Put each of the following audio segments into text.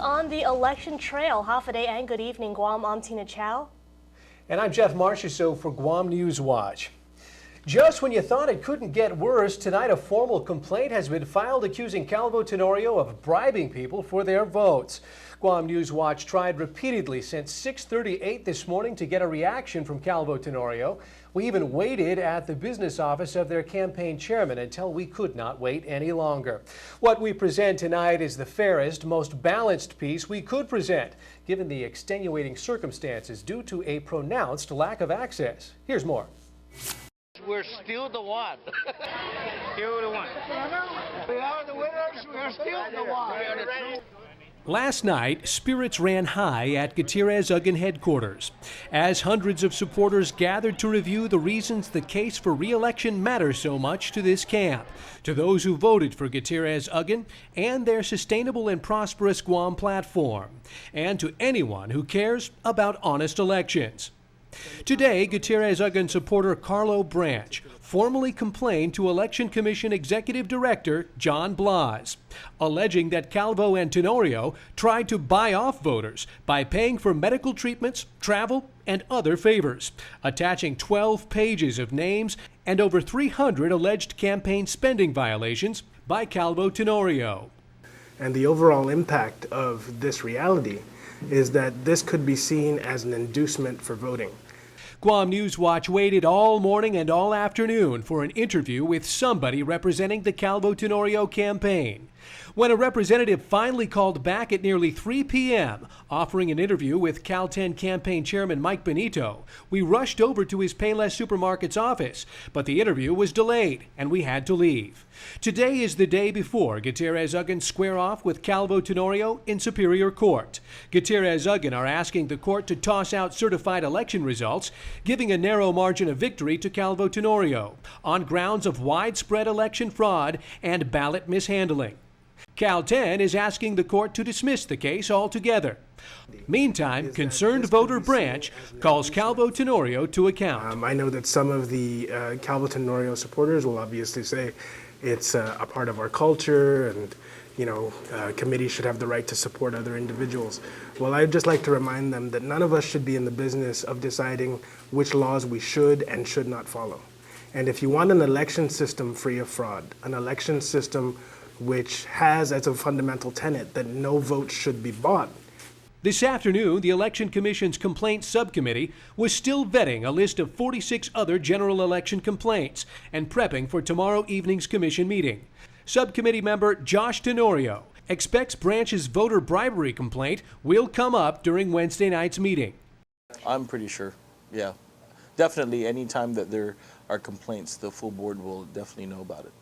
on the election trail. Half a day and good evening, Guam. I'm Tina Chow. And I'm Jeff Marchessault for Guam News Watch. Just when you thought it couldn't get worse, tonight a formal complaint has been filed accusing Calvo-Tenorio of bribing people for their votes. Guam News Watch tried repeatedly since 6:38 this morning to get a reaction from Calvo-Tenorio. We even waited at the business office of their campaign chairman until we could not wait any longer. What we present tonight is the fairest, most balanced piece we could present, given the extenuating circumstances due to a pronounced lack of access. Here's more. We're still the one. Still the one. We are the winners. We are still the one. Last night, spirits ran high at Gutierrez-Uggan headquarters as hundreds of supporters gathered to review the reasons the case for re-election matters so much to this camp, to those who voted for Gutierrez-Uggan and their sustainable and prosperous Guam platform, and to anyone who cares about honest elections. Today, Gutierrez-Uggan supporter Carlo Branch formally complained to Election Commission Executive Director John Blas, alleging that Calvo and Tenorio tried to buy off voters by paying for medical treatments, travel, and other favors, attaching 12 pages of names and over 300 alleged campaign spending violations by Calvo-Tenorio. And the overall impact of this reality is that this could be seen as an inducement for voting. Guam News Watch waited all morning and all afternoon for an interview with somebody representing the Calvo-Tenorio campaign. When a representative finally called back at nearly 3 p.m., offering an interview with Cal-10 campaign chairman Mike Benito, we rushed over to his Payless Supermarket's office, but the interview was delayed and we had to leave. Today is the day before Gutierrez-Uggan square off with Calvo-Tenorio in Superior Court. Gutierrez-Uggan are asking the court to toss out certified election results, giving a narrow margin of victory to Calvo-Tenorio on grounds of widespread election fraud and ballot mishandling. Cal-10 is asking the court to dismiss the case altogether. Meantime, concerned voter Branch calls Calvo-Tenorio to account. I know that some of the Calvo-Tenorio supporters will obviously say it's a part of our culture and, committees should have the right to support other individuals. Well, I'd just like to remind them that none of us should be in the business of deciding which laws we should and should not follow. And if you want an election system free of fraud, an election system which has as a fundamental tenet that no vote should be bought. This afternoon, the Election Commission's Complaints Subcommittee was still vetting a list of 46 other general election complaints and prepping for tomorrow evening's commission meeting. Subcommittee member Josh Tenorio expects Branch's voter bribery complaint will come up during Wednesday night's meeting. I'm pretty sure, yeah. Definitely, any time that there are complaints, the full board will definitely know about it.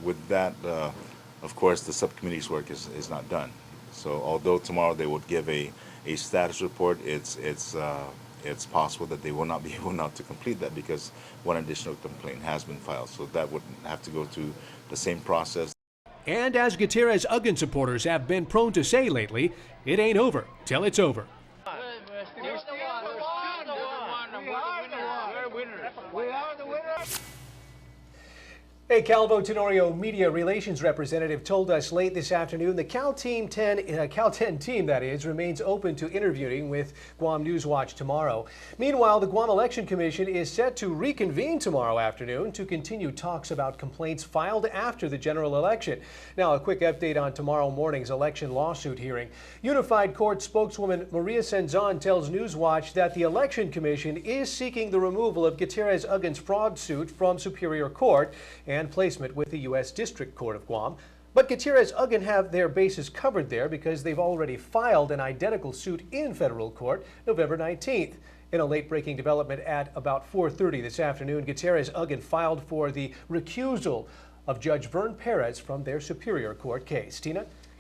With that, of course, the subcommittee's work is not done. So although tomorrow they would give a status report, it's possible that they will not be able not to complete that because one additional complaint has been filed. So that would have to go through the same process. And as Gutierrez-Uggan supporters have been prone to say lately, it ain't over till it's over. A Calvo-Tenorio media relations representative told us late this afternoon the Cal-10 team, that is, remains open to interviewing with Guam News Watch tomorrow. Meanwhile, the Guam Election Commission is set to reconvene tomorrow afternoon to continue talks about complaints filed after the general election. Now, a quick update on tomorrow morning's election lawsuit hearing. Unified Court spokeswoman Maria Senzon tells News Watch that the Election Commission is seeking the removal of Gutierrez-Uggan's fraud suit from Superior Court and placement with the U.S. District Court of Guam. But Gutierrez-Uggan have their bases covered there because they've already filed an identical suit in federal court November 19th. In a late-breaking development at about 4:30 this afternoon, Gutierrez-Uggan filed for the recusal of Judge Vern Perez from their Superior Court case. Tina?